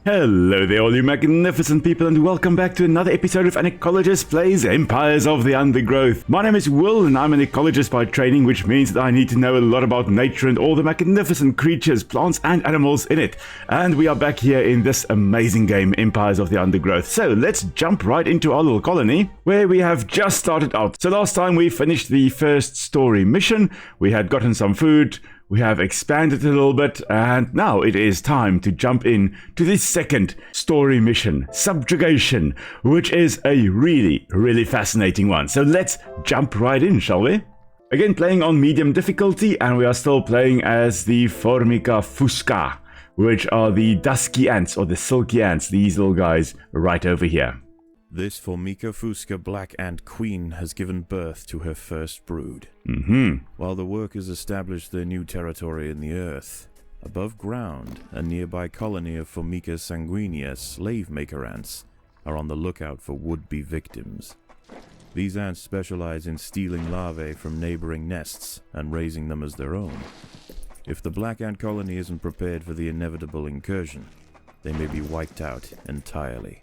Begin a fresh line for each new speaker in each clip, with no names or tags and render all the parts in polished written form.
Hello there all you magnificent people, and welcome back to another episode of An Ecologist Plays Empires of the Undergrowth. My name is Will and I'm an ecologist by training, which means that I need to know a lot about nature and all the magnificent creatures, plants and animals in it. And we are back here in this amazing game, Empires of the Undergrowth. So let's jump right into our little colony, where we have just started out. So last time we finished the first story mission, we had gotten some food, we have expanded a little bit, and now it is time to jump in to the second story mission, Subjugation, which is a really fascinating one. So let's jump right in, shall we? Again, playing on medium difficulty, and we are still playing as the Formica fusca, which are the Dusky Ants, or the Silky Ants, these little guys right over here.
This Formica fusca black ant queen has given birth to her first brood. While the workers establish their new territory in the earth, above ground, a nearby colony of Formica sanguinea Slavemaker Ants are on the lookout for would-be victims. These ants specialize in stealing larvae from neighboring nests and raising them as their own. If the black ant colony isn't prepared for the inevitable incursion, they may be wiped out entirely.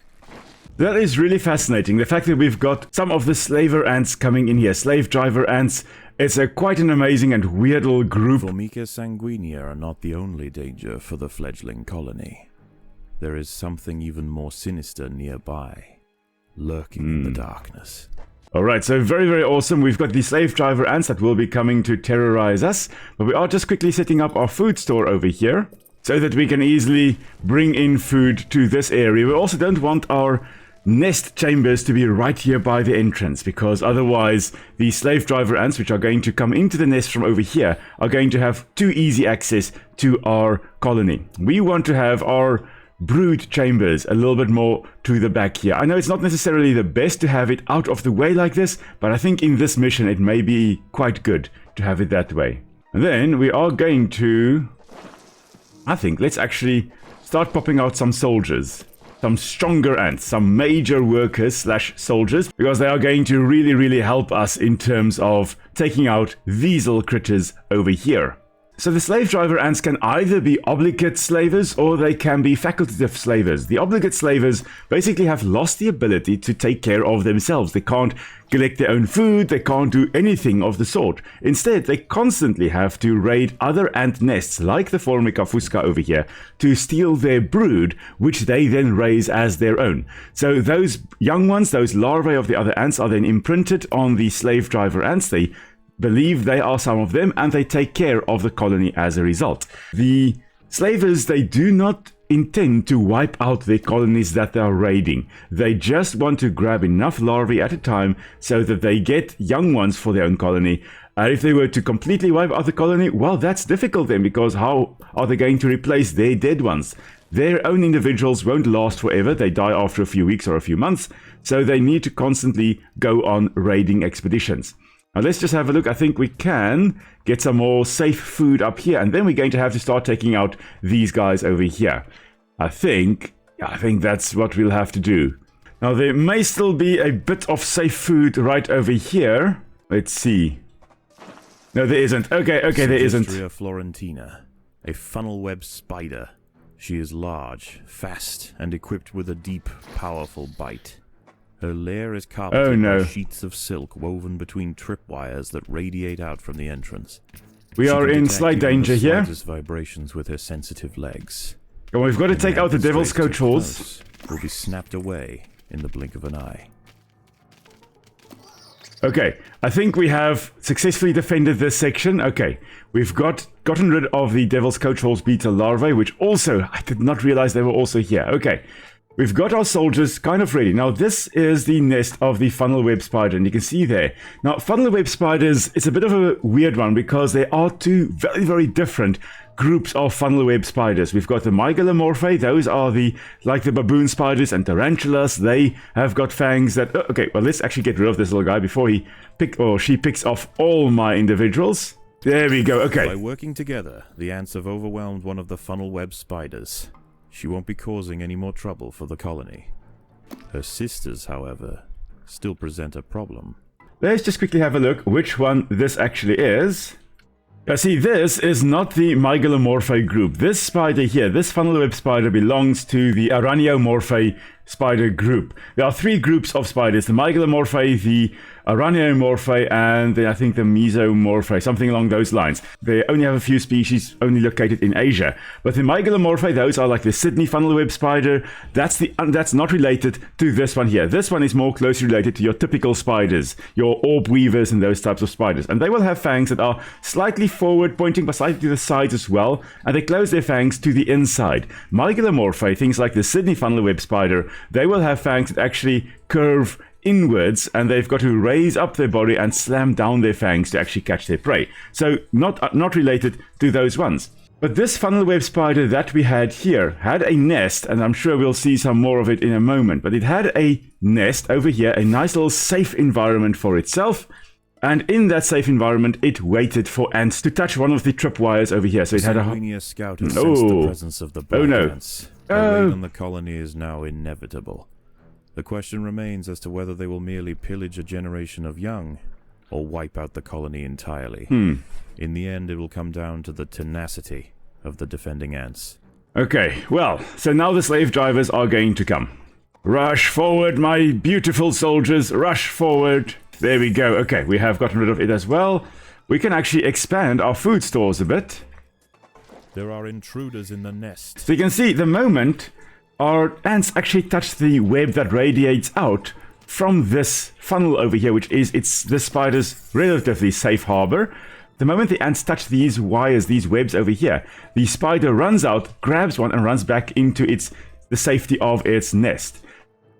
That is really fascinating, the fact that we've got some of the slaver ants coming in here, slave driver ants. It's quite an amazing and weird little group.
Formica sanguinea are not the only danger for the fledgling colony. There is something even more sinister nearby, lurking in the darkness.
Alright, so very awesome. We've got the slave driver ants that will be coming to terrorize us, but we are just quickly setting up our food store over here, so that we can easily bring in food to this area. We also don't want our nest chambers to be right here by the entrance, because otherwise the slave driver ants, which are going to come into the nest from over here, are going to have too easy access to our colony. We want to have our brood chambers a little bit more to the back here. I know it's not necessarily the best to have it out of the way like this, but I think in this mission it may be quite good to have it that way. And then we are going to, I think, let's actually start popping out some soldiers. Some stronger ants, some major workers slash soldiers, because they are going to really help us in terms of taking out these little critters over here. So the slave driver ants can either be obligate slavers or they can be facultative slavers. The obligate slavers basically have lost the ability to take care of themselves. They can't collect their own food, they can't do anything of the sort. Instead, they constantly have to raid other ant nests, like the Formica fusca over here, to steal their brood, which they then raise as their own. So those young ones, those larvae of the other ants, are then imprinted on the slave driver ants. They believe they are some of them, and they take care of the colony as a result. The slavers, they do not intend to wipe out the colonies that they are raiding. They just want to grab enough larvae at a time so that they get young ones for their own colony. And if they were to completely wipe out the colony, well, that's difficult then, because how are they going to replace their dead ones? Their own individuals won't last forever. They die after a few weeks or a few months, so they need to constantly go on raiding expeditions. Now let's just have a look. I think we can get some more safe food up here, and then we're going to have to start taking out these guys over here. I think that's what we'll have to do. Now there may still be a bit of safe food right over here. Let's see. No, there isn't. Okay, there isn't.
Florentina, a funnel web spider. She is large, fast, and equipped with a deep, powerful bite. Her lair is carpeted by sheets of silk woven between tripwires that radiate out from the entrance.
We are in slight danger here.
Vibrations with her sensitive legs.
Well, we've got to take out the devil's coach horse.
Will be snapped away in the blink of an eye.
Okay, I think we have successfully defended this section. Okay, we've gotten rid of the devil's coach horse beetle larvae, which also, I did not realize they were also here. Okay. We've got our soldiers kind of ready. Now, this is the nest of the funnel web spider, and you can see there. Now, funnel web spiders, it's a bit of a weird one because there are two very different groups of funnel web spiders. We've got the Mygalomorphae, those are like the baboon spiders, and tarantulas. They have got fangs that... okay, well, let's actually get rid of this little guy before she picks off all my individuals. There we go, okay.
By working together, the ants have overwhelmed one of the funnel web spiders. She won't be causing any more trouble for the colony. Her sisters, however, still present a problem.
Let's just quickly have a look which one this actually is. See, this is not the Mygalomorphae group. This spider here, this funnel web spider, belongs to the Araneomorphae spider group. There are 3 groups of spiders: the Mygalomorphae, the Araneomorphae, and I think the Mesomorphae, something along those lines. They only have a few species only located in Asia. But the Mygalomorphae, those are like the Sydney funnel web spider. That's not related to this one here. This one is more closely related to your typical spiders, your orb weavers and those types of spiders. And they will have fangs that are slightly forward pointing, but slightly to the sides as well. And they close their fangs to the inside. Mygalomorphae, things like the Sydney funnel web spider, they will have fangs that actually curve inwards, and they've got to raise up their body and slam down their fangs to actually catch their prey. So not related to those ones. But this funnel web spider that we had here had a nest, and I'm sure we'll see some more of it in a moment, but it had a nest over here, a nice little safe environment for itself. And in that safe environment, it waited for ants to touch one of the tripwires over here. So it had a
sanguinea scout has sensed the presence of the black ants. A raid on the colony is now inevitable. The question remains as to whether they will merely pillage a generation of young, or wipe out the colony entirely. In the end, it will come down to the tenacity of the defending ants.
Okay, well, so now the slave drivers are going to come. Rush forward, my beautiful soldiers, rush forward. There we go. Okay, we have gotten rid of it as well. We can actually expand our food stores a bit.
There are intruders in the nest.
So you can see, the moment our ants actually touch the web that radiates out from this funnel over here, which is the spider's relatively safe harbor. The moment the ants touch these wires, these webs over here, the spider runs out, grabs one, and runs back into the safety of its nest.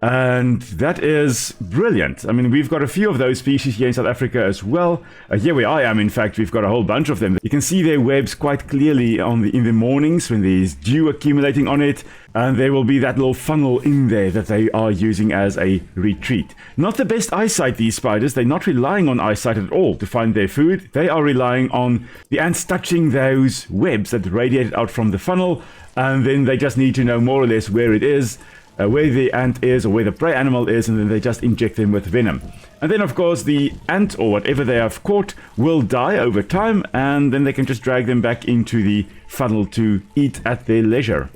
And that is brilliant. I mean, we've got a few of those species here in South Africa as well. Here where I am, in fact, we've got a whole bunch of them. You can see their webs quite clearly in the mornings when there's dew accumulating on it. And there will be that little funnel in there that they are using as a retreat. Not the best eyesight, these spiders. They're not relying on eyesight at all to find their food. They are relying on the ants touching those webs that radiated out from the funnel. And then they just need to know more or less where it is. Where the ant is or where the prey animal is, and then they just inject them with venom. And then, of course, the ant or whatever they have caught will die over time, and then they can just drag them back into the funnel to eat at their leisure.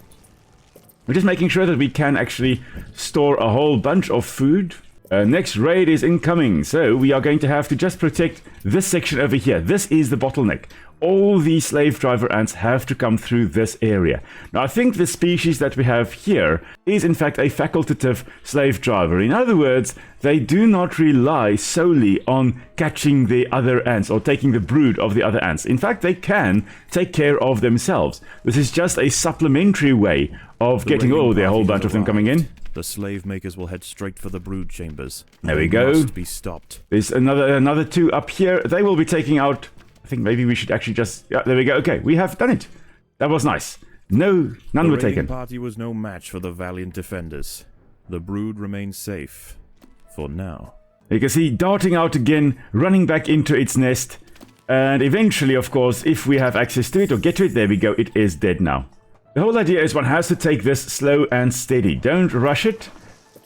We're just making sure that we can actually store a whole bunch of food. Next raid is incoming, so we are going to have to just protect this section over here. This is the bottleneck. All the slave driver ants have to come through this area. Now, I think the species that we have here is in fact a facultative slave driver. In other words, they do not rely solely on catching the other ants or taking the brood of the other ants. In fact, they can take care of themselves. This is just a supplementary way of getting, there are a whole bunch of them coming in.
The slave makers will head straight for the brood chambers.
There we go.
Must be stopped.
There's another 2 up here. They will be taking out. I think maybe we should actually just. Yeah, there we go. Okay, we have done it. That was nice. None were taken.
The party was no match for the valiant defenders. The brood remains safe for now.
You can see darting out again, running back into its nest, and eventually, of course, if we have access to it or get to it, there we go. It is dead now. The whole idea is one has to take this slow and steady. Don't rush it.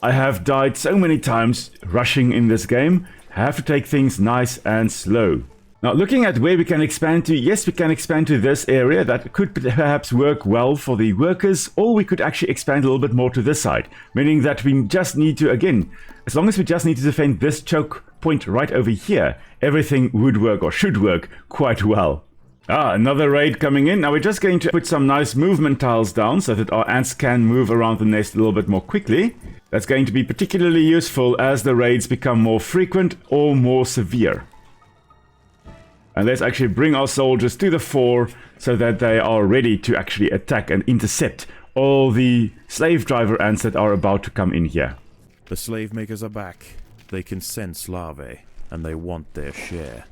I have died so many times rushing in this game. Have to take things nice and slow. Now, looking at where we can expand to, yes, we can expand to this area. That could perhaps work well for the workers, or we could actually expand a little bit more to this side, meaning that we just need to, again, as long as we just need to defend this choke point right over here, everything would work or should work quite well. Another raid coming in. Now we're just going to put some nice movement tiles down so that our ants can move around the nest a little bit more quickly. That's going to be particularly useful as the raids become more frequent or more severe. And let's actually bring our soldiers to the fore so that they are ready to actually attack and intercept all the slave driver ants that are about to come in here.
The slave makers are back. They can sense larvae, and they want their share.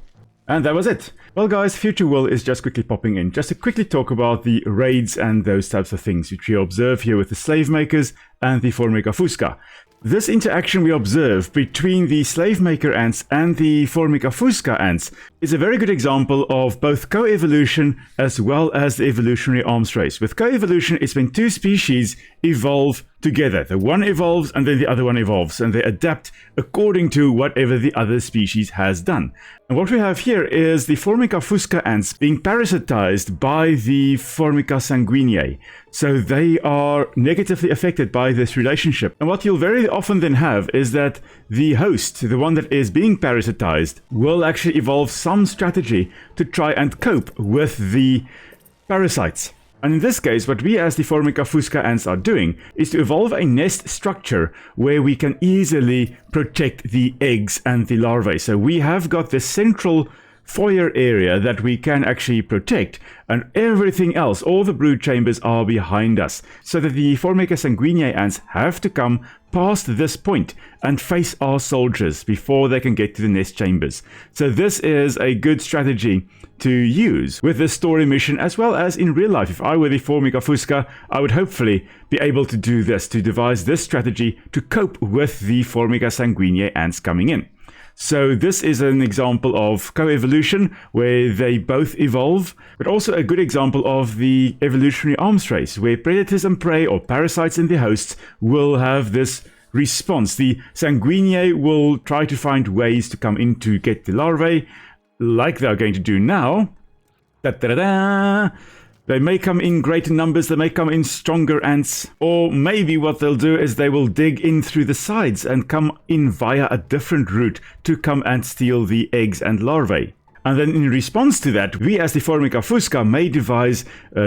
And that was it. Well guys, Future Will is just quickly popping in, just to quickly talk about the raids and those types of things which we observe here with the Slavemakers and the Formica fusca. This interaction we observe between the Slavemaker ants and the Formica fusca ants is a very good example of both co-evolution as well as the evolutionary arms race. With co-evolution, it's when 2 species evolve together. The one evolves and then the other one evolves, and they adapt according to whatever the other species has done. And what we have here is the Formica fusca ants being parasitized by the Formica sanguinea. So they are negatively affected by this relationship. And what you'll very often then have is that the host, the one that is being parasitized, will actually evolve some strategy to try and cope with the parasites. And in this case, what we as the Formica fusca ants are doing is to evolve a nest structure where we can easily protect the eggs and the larvae. So we have got this central foyer area that we can actually protect, and everything else, all the brood chambers, are behind us, so that the Formica sanguinea ants have to come past this point and face our soldiers before they can get to the nest chambers. So this is a good strategy to use with this story mission, as well as in real life. If I were the Formica fusca, I would hopefully be able to do this, to devise this strategy to cope with the Formica sanguinea ants coming in. So this is an example of coevolution where they both evolve, but also a good example of the evolutionary arms race where predators and prey, or parasites in the hosts, will have this response. The sanguinea will try to find ways to come in to get the larvae, like they're going to do now. Da-da-da-da! They may come in greater numbers, they may come in stronger ants, or maybe what they'll do is they will dig in through the sides and come in via a different route to come and steal the eggs and larvae. And then in response to that, we as the Formica fusca may devise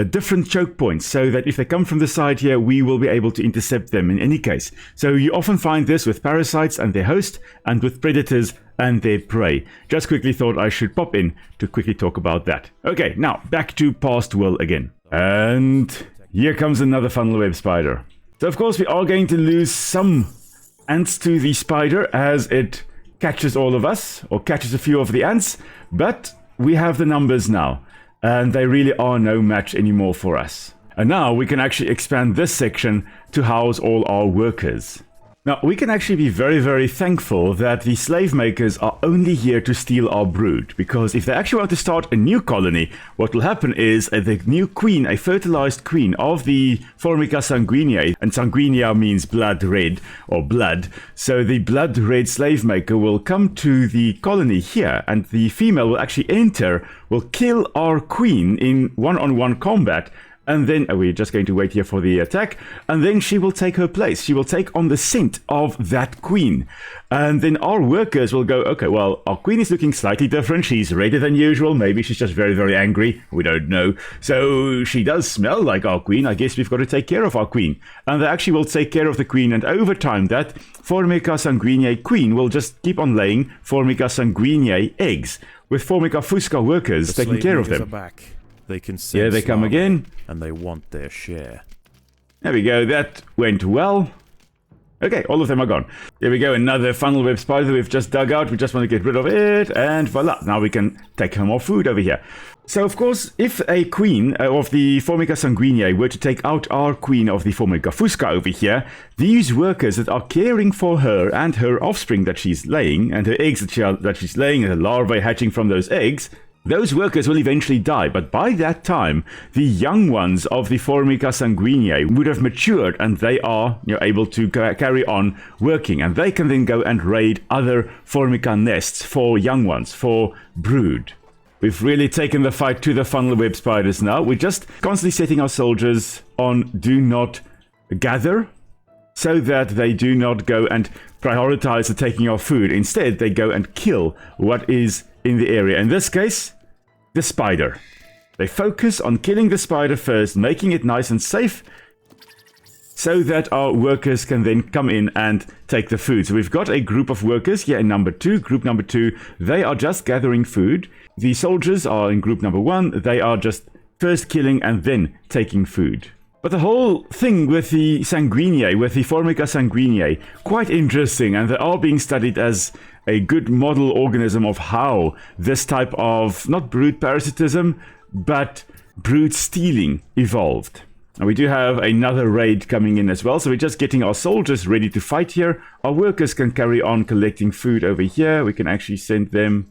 different choke points, so that if they come from the side here, we will be able to intercept them in any case. So you often find this with parasites and their host, and with predators and their prey. Just quickly thought I should pop in to quickly talk about that. Okay, now back to past will again. And here comes another funnel web spider. So of course we are going to lose some ants to the spider as it catches all of us, or catches a few of the ants, but we have the numbers now, and they really are no match anymore for us. And now we can actually expand this section to house all our workers. Now, we can actually be very, very thankful that the slave makers are only here to steal our brood, because if they actually want to start a new colony, what will happen is the new queen, a fertilized queen of the Formica sanguinea, and sanguinea means blood red, or blood, so the blood red slave maker will come to the colony here, and the female will actually enter, will kill our queen in one-on-one combat, and then we're just going to wait here for the attack, and then she will take her place. She will take on the scent of that queen. And then our workers will go, okay, well, our queen is looking slightly different. She's redder than usual. Maybe she's just very, very angry. We don't know. So she does smell like our queen. I guess we've got to take care of our queen. And they actually will take care of the queen. And over time, that Formica sanguinea queen will just keep on laying Formica sanguinea eggs, with Formica fusca workers taking care of them.
Are back. They can sense
Here they come again.
And they want their share.
There we go, that went well. Okay, all of them are gone. Here we go, another funnel web spider we've just dug out. We just want to get rid of it, and voila, now we can take home more food over here. So, of course, if a queen of the Formica sanguinea were to take out our queen of the Formica fusca over here, these workers that are caring for her and her offspring that she's laying, and her eggs that she's laying, and the larvae hatching from those eggs, those workers will eventually die, but by that time, the young ones of the Formica sanguinea would have matured, and they are able to carry on working, and they can then go and raid other Formica nests for young ones, for brood. We've really taken the fight to the funnel web spiders now. We're just constantly setting our soldiers on do not gather, so that they do not go and prioritize the taking of food. Instead, they go and kill what is in the area. In this case, the spider. They focus on killing the spider first, making it nice and safe, so that our workers can then come in and take the food. So we've got a group of workers here in number 2. Group number 2, they are just gathering food. The soldiers are in group number 1. They are just first killing and then taking food. But the whole thing with the sanguinea, with the Formica sanguinea, quite interesting, and they are being studied as a good model organism of how this type of, not brood parasitism, but brood stealing evolved. And we do have another raid coming in as well, so we're just getting our soldiers ready to fight here. Our workers can carry on collecting food over here. We can actually send them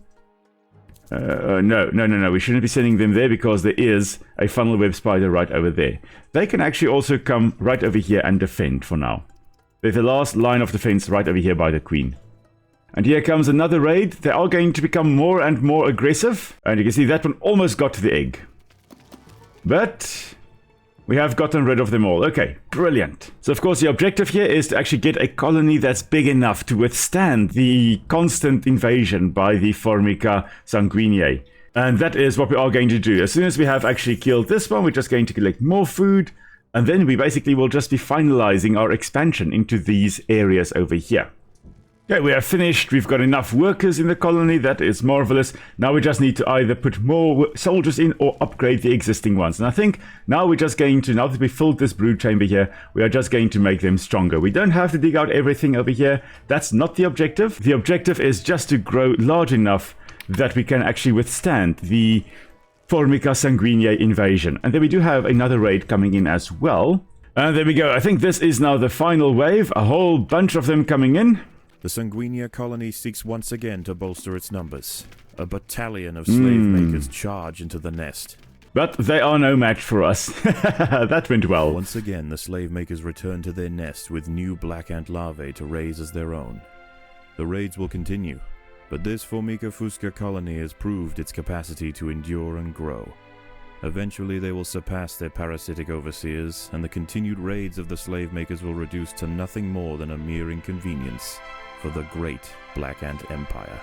No. We shouldn't be sending them there because there is a funnel web spider right over there. They can actually also come right over here and defend for now. They're the last line of defense right over here by the queen. And here comes another raid. They are going to become more and more aggressive. And you can see that one almost got to the egg. But we have gotten rid of them all. Okay, brilliant. So of course the objective here is to actually get a colony that's big enough to withstand the constant invasion by the Formica sanguinea. And that is what we are going to do. As soon as we have actually killed this one, we're just going to collect more food. And then we basically will just be finalizing our expansion into these areas over here. Okay, we are finished. We've got enough workers in the colony. That is marvelous. Now we just need to either put more soldiers in or upgrade the existing ones. And I think now we're just going to, now that we filled this brood chamber here, we are just going to make them stronger. We don't have to dig out everything over here. That's not the objective. The objective is just to grow large enough that we can actually withstand the Formica sanguinea invasion. And then we do have another raid coming in as well. And there we go. I think this is now the final wave. A whole bunch of them coming in.
The sanguinea colony seeks once again to bolster its numbers. A battalion of Slavemakers charge into the nest.
But they are no match for us. That went well.
Once again, the Slavemakers return to their nest with new black ant larvae to raise as their own. The raids will continue, but this Formica fusca colony has proved its capacity to endure and grow. Eventually they will surpass their parasitic overseers, and the continued raids of the Slavemakers will reduce to nothing more than a mere inconvenience for the great Black Ant Empire.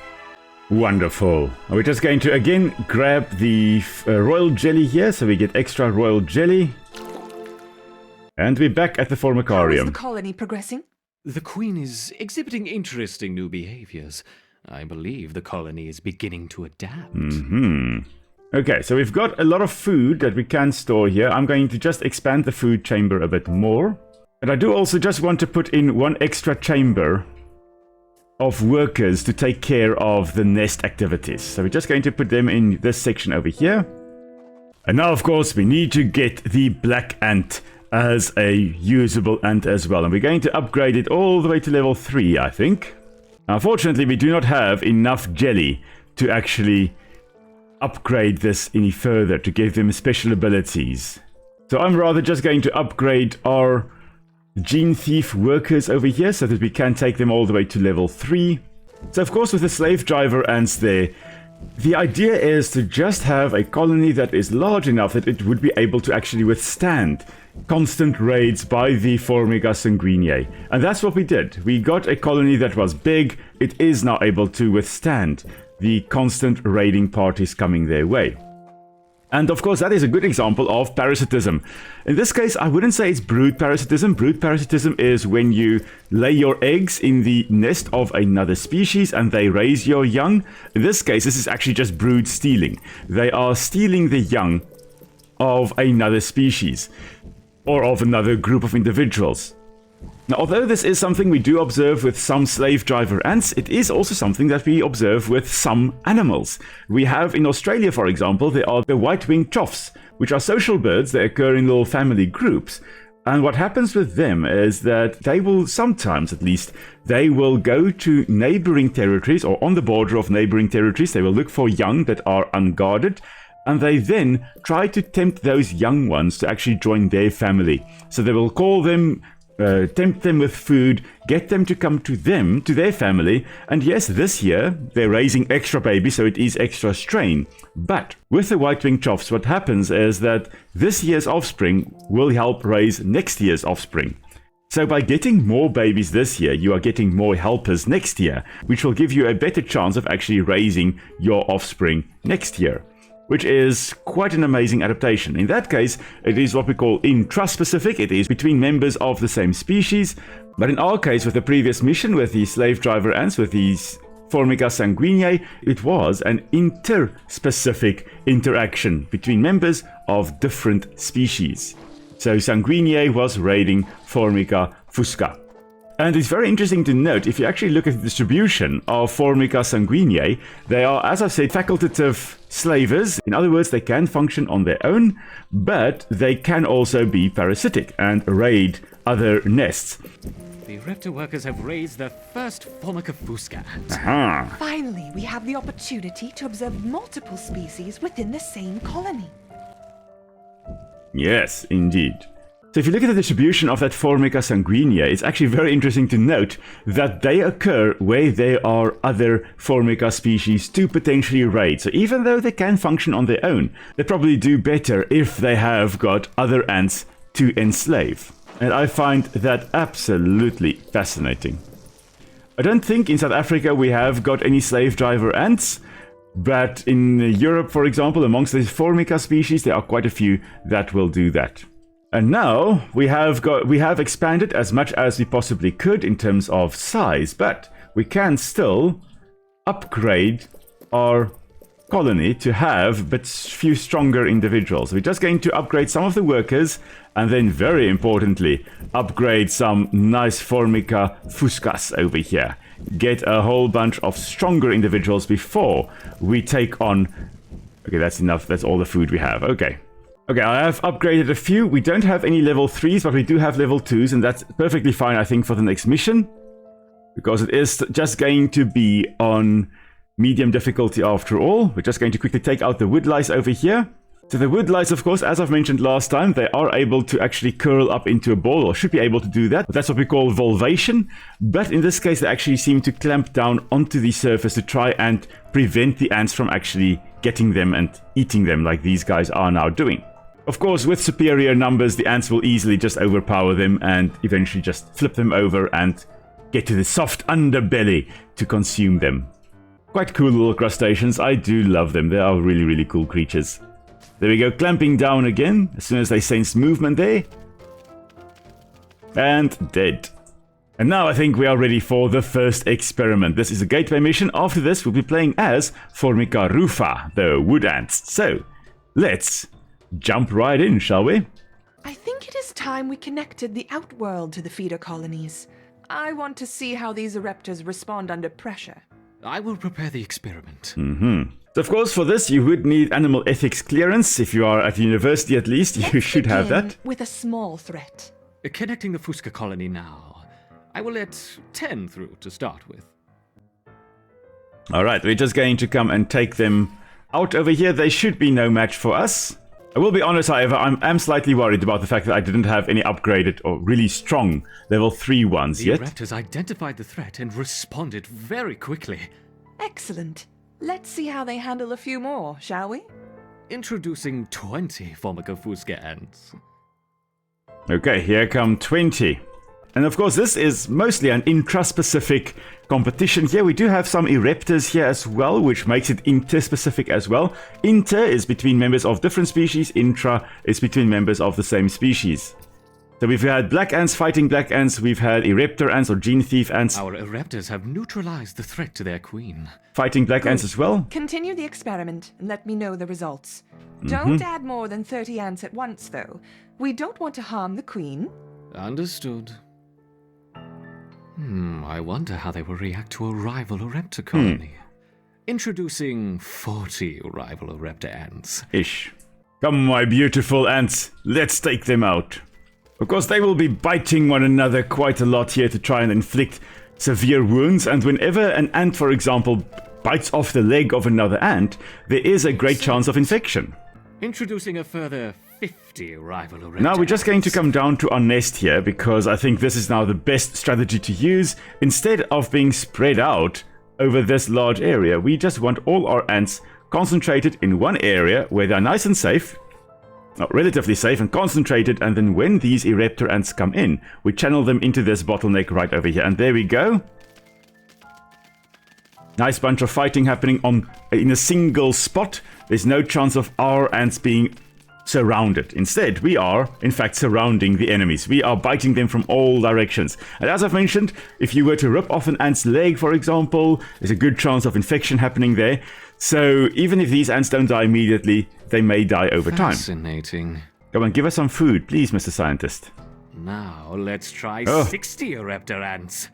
Wonderful. We're just going to again grab the royal jelly here, so we get extra royal jelly. And we're back at the Formicarium.
How is the colony progressing?
The Queen is exhibiting interesting new behaviors. I believe the colony is beginning to adapt.
Okay, so we've got a lot of food that we can store here. I'm going to just expand the food chamber a bit more. And I do also just want to put in one extra chamber of workers to take care of the nest activities. So we're just going to put them in this section over here. And now, of course, we need to get the black ant as a usable ant as well. And we're going to upgrade it all the way to level 3, I think. Unfortunately, we do not have enough jelly to actually upgrade this any further, to give them special abilities. So I'm rather just going to upgrade our gene thief workers over here so that we can take them all the way to level 3. So of course with the slave driver ants there, the idea is to just have a colony that is large enough that it would be able to actually withstand constant raids by the Formica sanguinea. And that's what we did. We got a colony that was big. It is now able to withstand the constant raiding parties coming their way. And of course, that is a good example of parasitism. In this case, I wouldn't say it's brood parasitism. Brood parasitism is when you lay your eggs in the nest of another species and they raise your young. In this case, this is actually just brood stealing. They are stealing the young of another species or of another group of individuals. Now, although this is something we do observe with some slave driver ants, it is also something that we observe with some animals. We have in Australia, for example, there are the white-winged choughs, which are social birds that occur in little family groups. And what happens with them is that they will sometimes, at least, they will go to neighboring territories or on the border of neighboring territories. They will look for young that are unguarded. And they then try to tempt those young ones to actually join their family. So they will call them, tempt them with food, get them to come to them, to their family. And yes, this year they're raising extra babies, so it is extra strain. But with the white-winged choughs, what happens is that this year's offspring will help raise next year's offspring. So by getting more babies this year, you are getting more helpers next year, which will give you a better chance of actually raising your offspring next year, which is quite an amazing adaptation. In that case, it is what we call intraspecific. It is between members of the same species. But in our case, with the previous mission, with the slave driver ants, with these Formica sanguinea, it was an interspecific interaction between members of different species. So sanguinea was raiding Formica fusca. And it's very interesting to note, if you actually look at the distribution of Formica sanguinea, they are, as I said, facultative slavers. In other words, they can function on their own, but they can also be parasitic and raid other nests.
The Repta workers have raised their first Formica fusca ant.
Aha.
Finally, we have the opportunity to observe multiple species within the same colony.
Yes, indeed. So if you look at the distribution of that Formica sanguinea, it's actually very interesting to note that they occur where there are other Formica species to potentially raid. So even though they can function on their own, they probably do better if they have got other ants to enslave. And I find that absolutely fascinating. I don't think in South Africa we have got any slave driver ants, but in Europe, for example, amongst the Formica species, there are quite a few that will do that. And now we have expanded as much as we possibly could in terms of size, but we can still upgrade our colony to have but few stronger individuals. We're just going to upgrade some of the workers and then, very importantly, upgrade some nice Formica fuscas over here. Get a whole bunch of stronger individuals before we take on... Okay, that's enough. That's all the food we have. Okay. Okay, I have upgraded a few. We don't have any level 3s, but we do have level 2s, and that's perfectly fine, I think, for the next mission. Because it is just going to be on medium difficulty after all. We're just going to quickly take out the wood lice over here. So the wood lice, of course, as I've mentioned last time, they are able to actually curl up into a ball, or should be able to do that. That's what we call volvation. But in this case, they actually seem to clamp down onto the surface to try and prevent the ants from actually getting them and eating them like these guys are now doing. Of course, with superior numbers, the ants will easily just overpower them and eventually just flip them over and get to the soft underbelly to consume them. Quite cool little crustaceans. I do love them. They are really, really cool creatures. There we go, clamping down again as soon as they sense movement there. And dead. And now I think we are ready for the first experiment. This is a gateway mission. After this, we'll be playing as Formica rufa, the wood ants. So, let's jump right in, shall we?
I think it is time we connected the outworld to the feeder colonies. I want to see how these ereptors respond under pressure.
I will prepare the experiment.
So of course, for this, you would need animal ethics clearance. If you are at university at least, you should have that.
With a small threat.
Connecting the fusca colony now. I will let 10 through to start with.
Alright, we're just going to come and take them out over here. They should be no match for us. I will be honest, however, I'm slightly worried about the fact that I didn't have any upgraded or really strong level 3 ones yet.
The Ereptors identified the threat and responded very quickly.
Excellent. Let's see how they handle a few more, shall we?
Introducing 20 Formica fusca ants.
Okay, here come 20. And of course, this is mostly an intra-specific competition here. We do have some ereptors here as well, which makes it inter-specific as well. Inter is between members of different species. Intra is between members of the same species. So we've had black ants fighting black ants. We've had ereptor ants or gene thief ants.
Our ereptors have neutralized the threat to their queen.
Fighting black ants as well.
Continue the experiment and let me know the results. Don't add more than 30 ants at once, though. We don't want to harm the queen.
Understood. I wonder how they will react to a rival ereptor colony. Introducing 40 rival ereptor ants.
Ish. Come, my beautiful ants. Let's take them out. Of course, they will be biting one another quite a lot here to try and inflict severe wounds. And whenever an ant, for example, bites off the leg of another ant, there is a great chance of infection.
Introducing a further 50 rival ereptor
Now we're just going to
ants.
come down to our nest here, because I think this is now the best strategy to use. Instead of being spread out over this large area, we just want all our ants concentrated in one area where they're nice and safe, relatively safe and concentrated, and then when these ereptor ants come in, we channel them into this bottleneck right over here. And there we go. Nice bunch of fighting happening in a single spot. There's no chance of our ants being surrounded. Instead, we are, in fact, surrounding the enemies. We are biting them from all directions. And as I've mentioned, if you were to rip off an ant's leg, for example, there's a good chance of infection happening there. So even if these ants don't die immediately, they may die over time.
Fascinating.
Come on, give us some food, please, Mr. Scientist.
Now let's try 60 ereptor ants.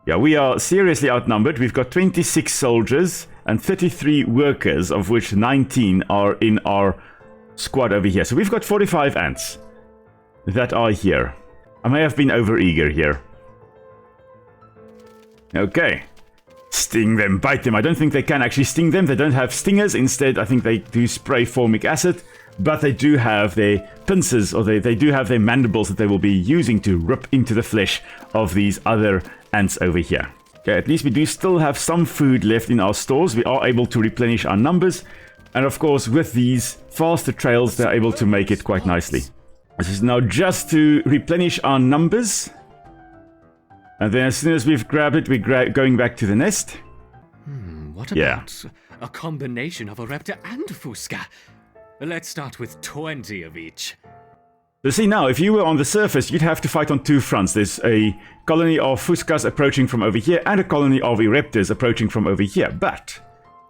Yeah, we are seriously outnumbered. We've got 26 soldiers and 33 workers, of which 19 are in our squad over here. So we've got 45 ants that are here. I may have been overeager here. Okay. Sting them, bite them. I don't think they can actually sting them. They don't have stingers. Instead, I think they do spray formic acid. But they do have their pincers, or they do have their mandibles that they will be using to rip into the flesh of these other ants over here. Okay, at least we do still have some food left in our stores. We are able to replenish our numbers. And of course, with these faster trails, they're able to make it quite nicely. This is now just to replenish our numbers. And then as soon as we've grabbed it, we're going back to the nest.
What about a combination of a raptor and fusca? Let's start with 20 of each.
So see now, if you were on the surface, you'd have to fight on two fronts. There's a colony of fuscas approaching from over here and a colony of ereptors approaching from over here. But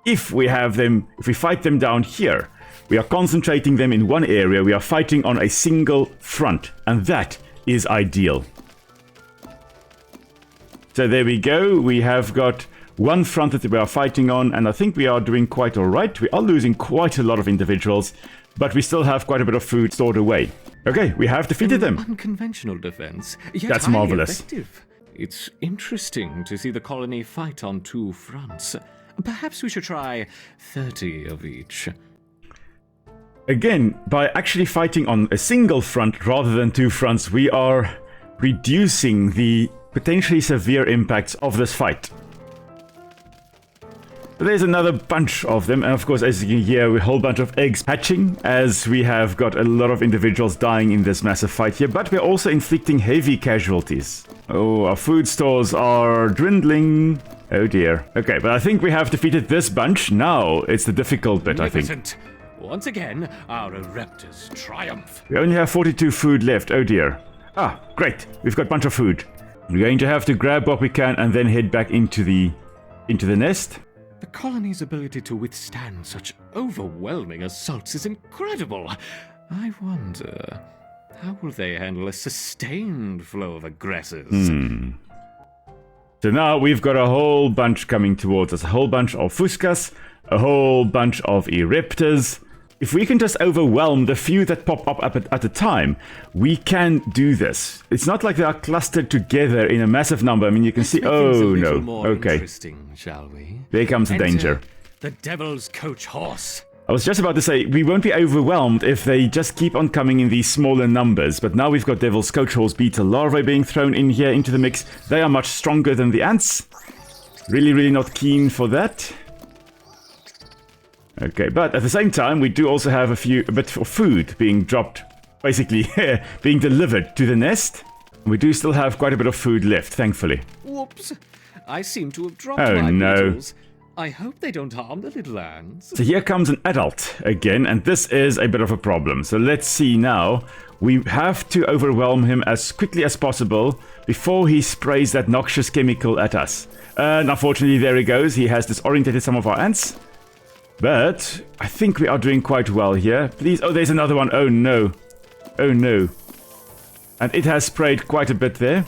if we fight them down here, we are concentrating them in one area. We are fighting on a single front, and that is ideal. So there we go. We have got one front that we are fighting on, and I think we are doing quite alright. We are losing quite a lot of individuals, but we still have quite a bit of food stored away. Okay, we have defeated them.
Unconventional defense, yet
That's
highly
marvelous.
effective. It's interesting to see the colony fight on two fronts. Perhaps we should try 30 of each.
Again, by actually fighting on a single front rather than two fronts, we are reducing the potentially severe impacts of this fight. But there's another bunch of them, and of course, as you can hear, a whole bunch of eggs hatching, as we have got a lot of individuals dying in this massive fight here, but we're also inflicting heavy casualties. Oh, our food stores are dwindling. Oh dear. Okay, but I think we have defeated this bunch. Now it's the difficult bit, I think.
Once again, our ereptors triumph.
We only have 42 food left. Oh dear. Ah, great. We've got a bunch of food. We're going to have to grab what we can and then head back into the nest.
The colony's ability to withstand such overwhelming assaults is incredible. I wonder, how will they handle a sustained flow of aggressors?
So now we've got a whole bunch coming towards us. A whole bunch of fuscas, a whole bunch of ereptors. If we can just overwhelm the few that pop up at a time, we can do this. It's not like they are clustered together in a massive number. I mean, you can see... Oh, no. Okay.
Interesting, shall we?
There comes the danger.
The devil's coach horse.
I was just about to say, we won't be overwhelmed if they just keep on coming in these smaller numbers. But now we've got devil's coach horse beetle larvae being thrown in here into the mix. They are much stronger than the ants. Really, really not keen for that. Okay, but at the same time, we do also have a bit of food being dropped, basically being delivered to the nest. We do still have quite a bit of food left, thankfully.
Whoops! I seem to have dropped my beetles. I hope they don't harm the little ants.
So here comes an adult again, and this is a bit of a problem. So let's see now. We have to overwhelm him as quickly as possible before he sprays that noxious chemical at us. And unfortunately, there he goes. He has disorientated some of our ants. But I think we are doing quite well here. Please. Oh, there's another one. Oh, no. Oh, no. And it has sprayed quite a bit there.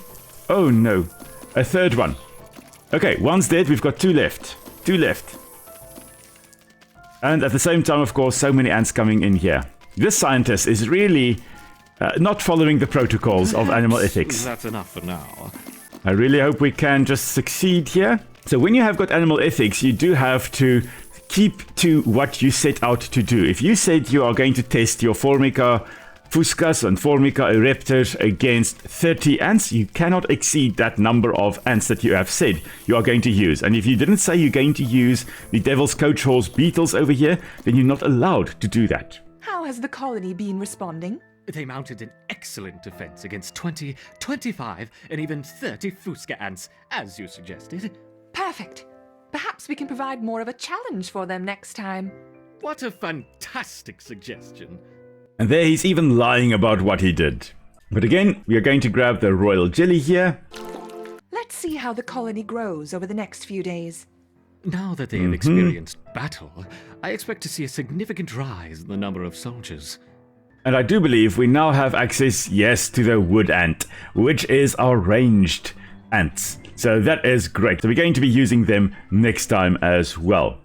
Oh, no. A third one. Okay, one's dead. We've got two left. Two left. And at the same time, of course, so many ants coming in here. This scientist is really not following the protocols of animal ethics.
That's enough for now.
I really hope we can just succeed here. So when you have got animal ethics, you do have to keep to what you set out to do. If you said you are going to test your Formica fuscas and Formica ereptors against 30 ants, you cannot exceed that number of ants that you have said you are going to use. And if you didn't say you're going to use the devil's coach horse beetles over here, then you're not allowed to do that.
How has the colony been responding?
They mounted an excellent defense against 20, 25, and even 30 fusca ants, as you suggested.
Perfect. Perhaps we can provide more of a challenge for them next time.
What a fantastic suggestion.
And there he's even lying about what he did. But again, we are going to grab the royal jelly here.
Let's see how the colony grows over the next few days.
Now that they have experienced battle, I expect to see a significant rise in the number of soldiers.
And I do believe we now have access, yes, to the wood ant, which is our ranged ants. So that is great. So we're going to be using them next time as well.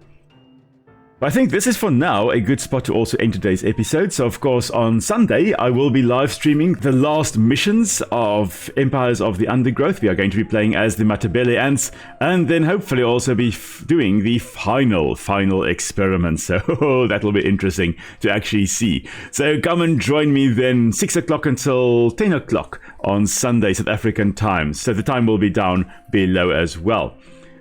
But I think this is for now a good spot to also end today's episode. So of course on Sunday I will be live streaming the last missions of Empires of the Undergrowth. We are going to be playing as the Matabele Ants, and then hopefully also be doing the final experiment. So that will be interesting to actually see. So come and join me then 6 o'clock until 10 o'clock on Sunday South African time. So the time will be down below as well.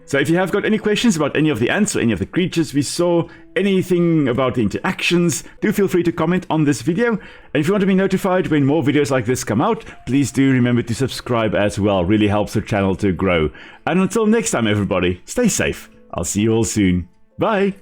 So if you have got any questions about any of the ants or any of the creatures we saw, anything about the interactions, do feel free to comment on this video. And if you want to be notified when more videos like this come out, please do remember to subscribe as well. Really helps the channel to grow. And until next time everybody, stay safe. I'll see you all soon. Bye!